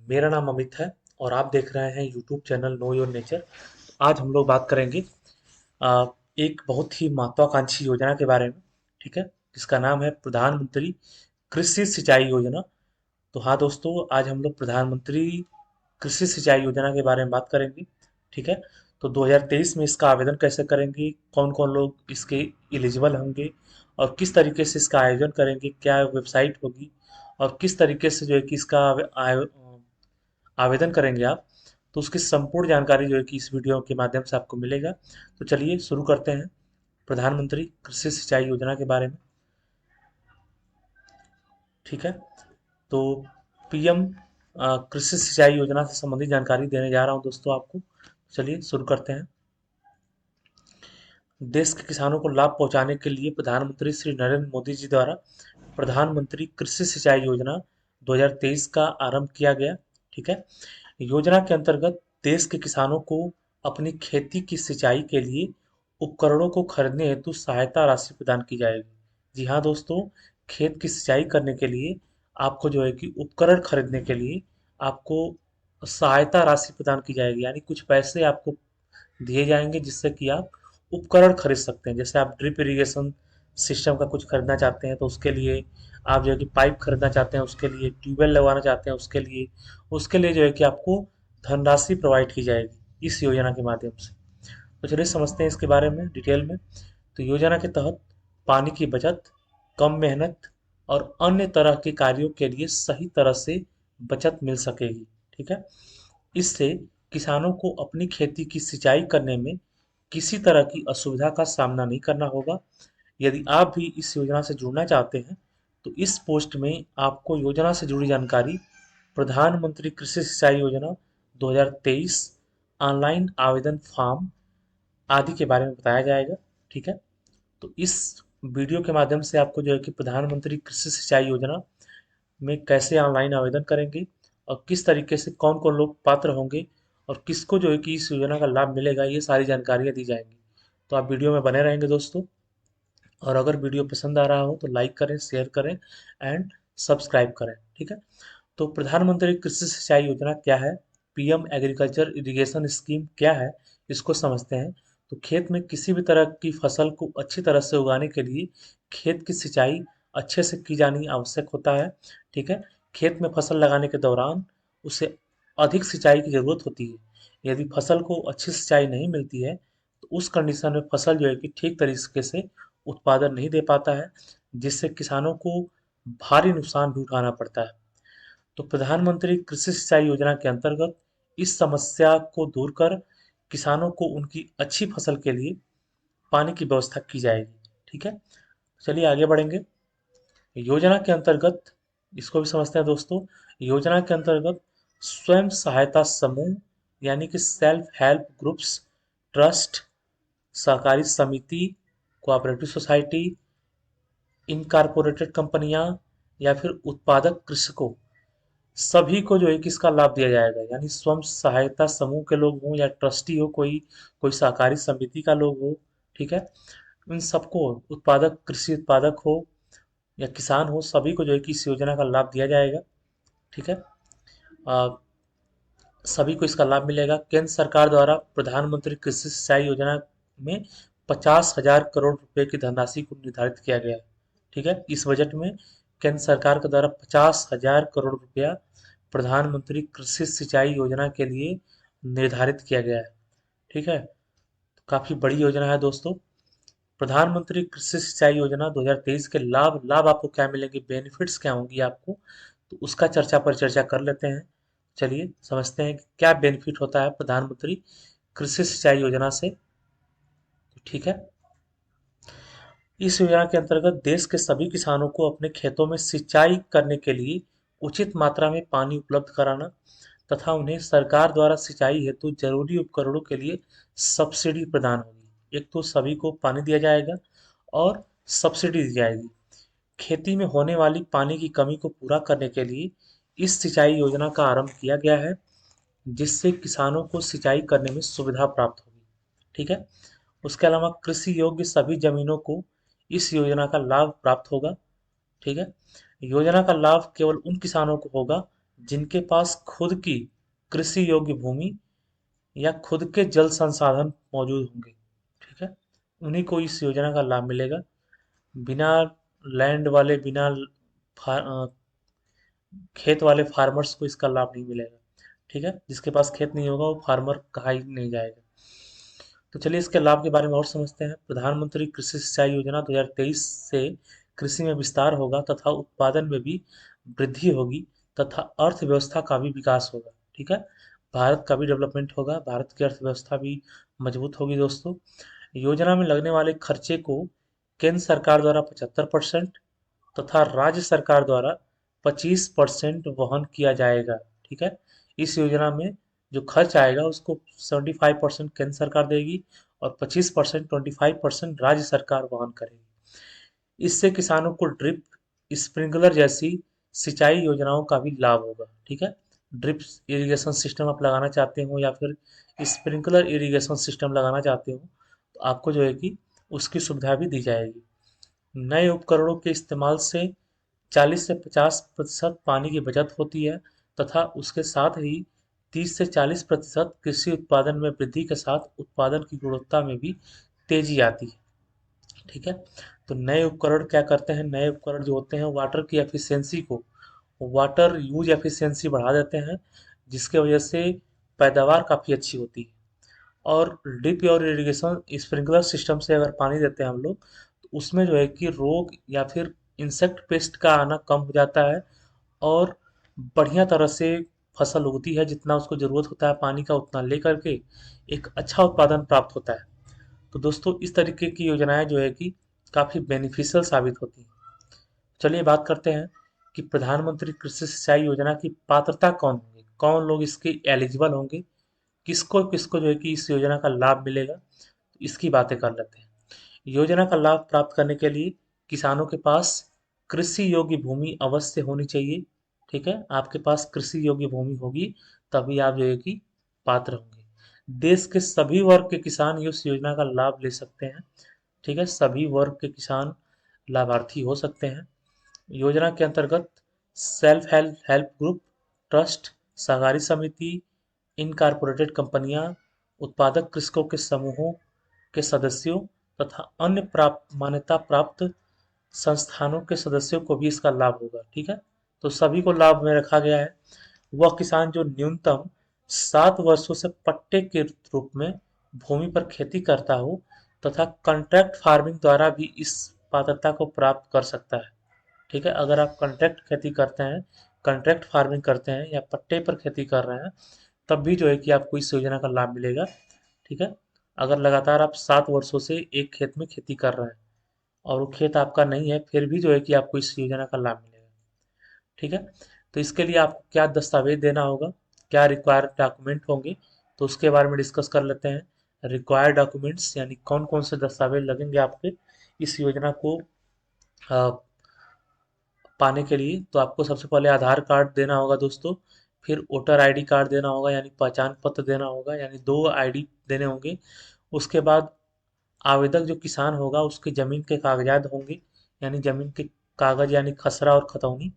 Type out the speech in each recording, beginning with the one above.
मेरा नाम अमित है और आप देख रहे हैं YouTube channel know your nature. आज हम लोग बात करेंगे अ, एक बहुत ही महत्वाकांक्षी योजना के बारे में। ठीक है, जिसका नाम है प्रधानमंत्री कृषि सिंचाई योजना। तो हाँ दोस्तों, आज हम लोग प्रधानमंत्री कृषि सिंचाई योजना के बारे में बात करेंगे। ठीक है, तो 2023 में इसका आवेदन कैसे करेंगे, कौन कौन लोग इसके एलिजिबल होंगे और किस तरीके से इसका आयोजन करेंगे, क्या वेबसाइट होगी और किस तरीके से जो है कि इसका आवेदन करेंगे आप, तो उसकी संपूर्ण जानकारी जो है कि इस वीडियो के माध्यम से आपको मिलेगा। तो चलिए शुरू करते हैं प्रधानमंत्री कृषि सिंचाई योजना के बारे में। ठीक है, तो पीएम कृषि सिंचाई योजना से संबंधित जानकारी देने जा रहा हूं दोस्तों आपको। चलिए शुरू करते हैं। देश के किसानों को लाभ पहुंचाने के लिए प्रधानमंत्री श्री नरेंद्र मोदी जी द्वारा प्रधानमंत्री कृषि सिंचाई योजना 2023 का आरंभ किया गया। ठीक है, योजना के अंतर्गत देश के किसानों को अपनी खेती की सिंचाई के लिए उपकरणों को खरीदने हेतु सहायता राशि प्रदान की जाएगी। जी हाँ दोस्तों, खेत की सिंचाई करने के लिए आपको जो है कि उपकरण खरीदने के लिए आपको सहायता राशि प्रदान की जाएगी, यानी कुछ पैसे आपको दिए जाएंगे जिससे कि आप उपकरण खरीद सकते हैं। जैसे आप ड्रिप इरिगेशन सिस्टम का कुछ खरीदना चाहते हैं तो उसके लिए, आप जो है कि पाइप खरीदना चाहते हैं उसके लिए, ट्यूबवेल लगवाना चाहते हैं उसके लिए जो है कि आपको धनराशि प्रोवाइड की जाएगी इस योजना के माध्यम से। तो चलिए समझते हैं इसके बारे में डिटेल में। तो योजना के तहत पानी की बचत, कम मेहनत और अन्य तरह के कार्यों के लिए सही तरह से बचत मिल सकेगी। ठीक है, इससे किसानों को अपनी खेती की सिंचाई करने में किसी तरह की असुविधा का सामना नहीं करना होगा। यदि आप भी इस योजना से जुड़ना चाहते हैं तो इस पोस्ट में आपको योजना से जुड़ी जानकारी, प्रधानमंत्री कृषि सिंचाई योजना 2023 ऑनलाइन आवेदन फॉर्म आदि के बारे में बताया जाएगा। ठीक है, तो इस वीडियो के माध्यम से आपको जो है कि प्रधानमंत्री कृषि सिंचाई योजना में कैसे ऑनलाइन आवेदन करेंगे और किस तरीके से कौन कौन लोग पात्र होंगे और किसको जो है कि इस योजना का लाभ मिलेगा, ये सारी जानकारियाँ दी जाएंगी। तो आप वीडियो में बने रहेंगे दोस्तों, और अगर वीडियो पसंद आ रहा हो तो लाइक करें, शेयर करें एंड सब्सक्राइब करें। ठीक है, तो प्रधानमंत्री कृषि सिंचाई योजना क्या है, पीएम एग्रीकल्चर इरिगेशन स्कीम क्या है, इसको समझते हैं। तो खेत में किसी भी तरह की फसल को अच्छी तरह से उगाने के लिए खेत की सिंचाई अच्छे से की जानी आवश्यक होता है। ठीक है, खेत में फसल लगाने के दौरान उसे अधिक सिंचाई की जरूरत होती है। यदि फसल को अच्छी सिंचाई नहीं मिलती है तो उस कंडीशन में फसल जो है कि ठीक तरीके से उत्पादन नहीं दे पाता है, जिससे किसानों को भारी नुकसान भी उठाना पड़ता है। तो प्रधानमंत्री कृषि सिंचाई योजना के अंतर्गत इस समस्या को दूर कर किसानों को उनकी अच्छी फसल के लिए पानी की व्यवस्था की जाएगी। ठीक है, चलिए आगे बढ़ेंगे। योजना के अंतर्गत इसको भी समझते हैं दोस्तों। योजना के अंतर्गत स्वयं सहायता समूह यानी कि सेल्फ हेल्प ग्रुप्स, ट्रस्ट, सहकारी समिति, कोऑपरेटिव सोसाइटी, इनकॉर्पोरेटेड कंपनियां या फिर उत्पादक कृषकों, सभी को जो है कि इसका लाभ दिया जाएगा। यानी स्वयं सहायता समूह के लोग हों या ट्रस्टी हो, कोई कोई सहकारी समिति का लोग हो। ठीक है, इन सबको, उत्पादक, कृषि उत्पादक हो या किसान हो, सभी को जो है कि इस योजना का लाभ दिया जाएगा। ठीक है, अ, सभी को इसका लाभ मिलेगा। केंद्र सरकार द्वारा प्रधानमंत्री कृषि सिंचाई योजना में 50,000 करोड़ रुपए की धनराशि को निर्धारित किया गया है। ठीक है, इस बजट में केंद्र सरकार के द्वारा 50,000 करोड़ रुपया प्रधानमंत्री कृषि सिंचाई योजना के लिए निर्धारित किया गया है। ठीक है, काफी बड़ी योजना है दोस्तों। प्रधानमंत्री कृषि सिंचाई योजना 2023 के लाभ लाभ आपको क्या मिलेंगे, बेनिफिट्स क्या होंगी आपको, तो उसका चर्चा कर लेते हैं। चलिए समझते हैं कि क्या बेनिफिट होता है प्रधानमंत्री कृषि सिंचाई योजना से। तो ठीक है, इस योजना के अंतर्गत देश के सभी किसानों को अपने खेतों में सिंचाई करने के लिए उचित मात्रा में पानी उपलब्ध कराना तथा उन्हें सरकार द्वारा सिंचाई हेतु जरूरी उपकरणों के लिए सब्सिडी प्रदान होगी। एक तो सभी को पानी दिया जाएगा और सब्सिडी दी जाएगी। खेती में होने वाली पानी की कमी को पूरा करने के लिए इस सिंचाई योजना का आरंभ किया गया है, जिससे किसानों को सिंचाई करने में सुविधा प्राप्त होगी। ठीक है, उसके अलावा कृषि योग्य सभी जमीनों को इस योजना का लाभ प्राप्त होगा। ठीक है, योजना का लाभ केवल उन किसानों को होगा जिनके पास खुद की कृषि योग्य भूमि या खुद के जल संसाधन मौजूद होंगे, ठीक है, उन्हीं को इस योजना का लाभ मिलेगा। बिना लैंड वाले, बिना खेत वाले फार्मर्स को इसका लाभ नहीं मिलेगा, ठीक है। जिसके पास खेत नहीं होगा वो फार्मर कहा ही नहीं जाएगा। तो चलिए इसके लाभ के बारे में और समझते हैं। प्रधानमंत्री कृषि सिंचाई योजना 2023 से कृषि में विस्तार होगा तथा उत्पादन में भी वृद्धि होगी तथा अर्थव्यवस्था का भी विकास होगा, ठीक है। भारत का भी डेवलपमेंट होगा, भारत की अर्थव्यवस्था भी मजबूत होगी दोस्तों। योजना में लगने वाले खर्चे को केंद्र सरकार द्वारा 75% तथा राज्य सरकार द्वारा 25% वहन किया जाएगा, ठीक है। इस योजना में जो खर्च आएगा उसको 75% केंद्र सरकार देगी और 25%, 25% राज्य सरकार वहन करेगी। इससे किसानों को ड्रिप, स्प्रिंकलर जैसी सिंचाई योजनाओं का भी लाभ होगा, ठीक है। ड्रिप इरिगेशन सिस्टम आप लगाना चाहते हो या फिर स्प्रिंकलर इरिगेशन सिस्टम लगाना चाहते हो तो आपको जो है कि उसकी सुविधा भी दी जाएगी। नए उपकरणों के इस्तेमाल से 40 से 50% पानी की बचत होती है तथा उसके साथ ही 30 से 40% कृषि उत्पादन में वृद्धि के साथ उत्पादन की गुणवत्ता में भी तेजी आती है, ठीक है। तो नए उपकरण क्या करते हैं, नए उपकरण जो होते हैं वाटर की एफिशिएंसी को, वाटर यूज एफिशिएंसी बढ़ा देते हैं, जिसके वजह से पैदावार काफ़ी अच्छी होती है। और ड्रिप और इरिगेशन स्प्रिंकलर सिस्टम से अगर पानी देते हैं हम लोग तो उसमें जो है कि रोग या फिर इंसेक्ट पेस्ट का आना कम हो जाता है और बढ़िया तरह से फसल उगती है। जितना उसको ज़रूरत होता है पानी का उतना ले करके एक अच्छा उत्पादन प्राप्त होता है। तो दोस्तों इस तरीके की योजनाएं जो है कि काफ़ी बेनिफिशियल साबित होती हैं। चलिए बात करते हैं कि प्रधानमंत्री कृषि सिंचाई योजना की पात्रता कौन होगी, कौन लोग इसके एलिजिबल होंगे, किसको किसको जो है कि इस योजना का लाभ मिलेगा, इसकी बातें कर लेते हैं। योजना का लाभ प्राप्त करने के लिए किसानों के पास कृषि योग्य भूमि अवश्य होनी चाहिए, ठीक है। आपके पास कृषि योग्य भूमि होगी तभी आप जो है कि पात्र होंगे। देश के सभी वर्ग के किसान इस योजना का लाभ ले सकते हैं, ठीक है। सभी वर्ग के किसान लाभार्थी हो सकते हैं। योजना के अंतर्गत self help help group, trust, सहकारी समिति, इनकॉर्पोरेटेड कंपनियां, उत्पादक कृषकों के समूहों के सदस्यों तथा अन्य प्राप्त मान्यता प्राप्त संस्थानों के सदस्यों को भी इसका लाभ होगा, ठीक है। तो सभी को लाभ में रखा गया है। वह किसान जो न्यूनतम 7 वर्षों से पट्टे के रूप में भूमि पर खेती करता हो तथा कॉन्ट्रैक्ट फार्मिंग द्वारा भी इस पात्रता को प्राप्त कर सकता है, ठीक है। अगर आप कॉन्ट्रैक्ट खेती करते हैं, कॉन्ट्रैक्ट फार्मिंग करते हैं या पट्टे पर खेती कर रहे हैं तब भी जो है कि आपको इस योजना का लाभ मिलेगा, ठीक है। अगर लगातार आप 7 वर्षों से एक खेत में खेती कर रहे हैं और वो खेत आपका नहीं है फिर भी जो है कि आपको इस योजना का लाभ मिलेगा, ठीक है। तो इसके लिए आपको क्या दस्तावेज देना होगा, क्या रिक्वायर्ड डॉक्यूमेंट होंगे, तो उसके बारे में डिस्कस कर लेते हैं। रिक्वायर्ड डॉक्यूमेंट्स यानी कौन कौन से दस्तावेज लगेंगे आपके इस योजना को अ, पाने के लिए। तो आपको सबसे पहले आधार कार्ड देना होगा दोस्तों, फिर वोटर आईडी कार्ड देना होगा यानी पहचान पत्र देना होगा, यानी 2 आईडी देने होंगे। उसके बाद आवेदक जो किसान होगा उसके जमीन के कागजात होंगे, यानी जमीन के कागज यानी खसरा और खतौनी।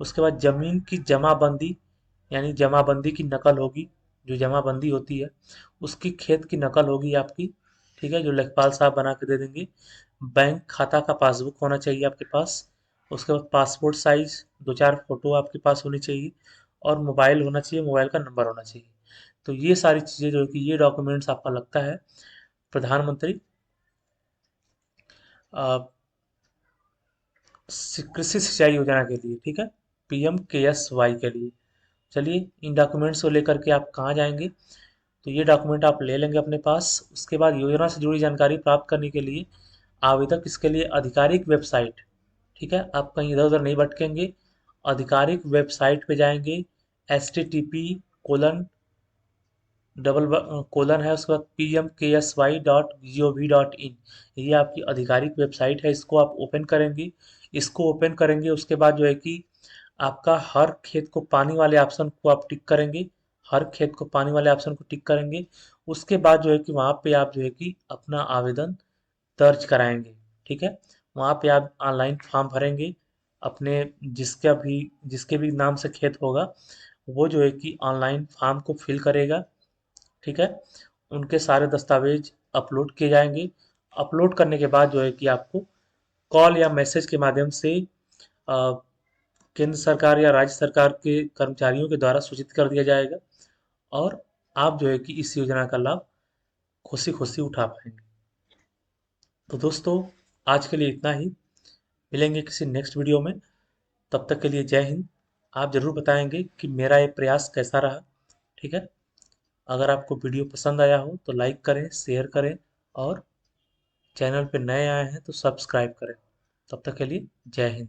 उसके बाद जमीन की जमाबंदी यानी जमाबंदी की नकल होगी, जो जमाबंदी होती है उसकी खेत की नकल होगी आपकी, ठीक है, जो लेखपाल साहब बना के दे देंगे। बैंक खाता का पासबुक होना चाहिए आपके पास। उसके बाद पासपोर्ट साइज 2-4 फोटो आपके पास होनी चाहिए और मोबाइल होना चाहिए, मोबाइल का नंबर होना चाहिए। तो ये सारी चीज़ें जो है कि ये डॉक्यूमेंट्स आपका लगता है प्रधानमंत्री अ, कृषि सिंचाई योजना के लिए, ठीक है, PMKSY के लिए। चलिए इन डॉक्यूमेंट्स को लेकर के आप कहाँ जाएंगे, तो ये डॉक्यूमेंट आप ले लेंगे अपने पास। उसके बाद योजना से जुड़ी जानकारी प्राप्त करने के लिए आवेदक इसके लिए आधिकारिक वेबसाइट, ठीक है, आप कहीं इधर उधर नहीं भटकेंगे, आधिकारिक वेबसाइट पे जाएंगे। http:// है उसके बाद pmksy.gov.in, ये आपकी आधिकारिक वेबसाइट है। इसको आप ओपन करेंगे, इसको ओपन करेंगे उसके बाद जो है कि आपका हर खेत को पानी वाले ऑप्शन को आप टिक करेंगे, हर खेत को पानी वाले ऑप्शन को टिक करेंगे। उसके बाद जो है कि वहाँ पे आप जो है कि अपना आवेदन दर्ज कराएंगे, ठीक है। वहाँ पे आप ऑनलाइन फॉर्म भरेंगे, अपने जिसके भी नाम से खेत होगा, वो जो है कि ऑनलाइन फॉर्म को फिल करेगा। ठीक है, उनके सारे दस्तावेज अपलोड किए जाएंगे। अपलोड करने के बाद जो है कि आपको कॉल या मैसेज के माध्यम से अ, केंद्र सरकार या राज्य सरकार के कर्मचारियों के द्वारा सूचित कर दिया जाएगा, और आप जो है कि इस योजना का लाभ खुशी खुशी उठा पाएंगे। तो दोस्तों, आज के लिए इतना ही। मिलेंगे किसी नेक्स्ट वीडियो में। तब तक के लिए जय हिंद। आप ज़रूर बताएंगे कि मेरा ये प्रयास कैसा रहा। ठीक है, अगर आपको वीडियो पसंद आया हो तो लाइक करें, शेयर करें, और चैनल पे नए आए हैं तो सब्सक्राइब करें। तब तक के लिए जय हिंद।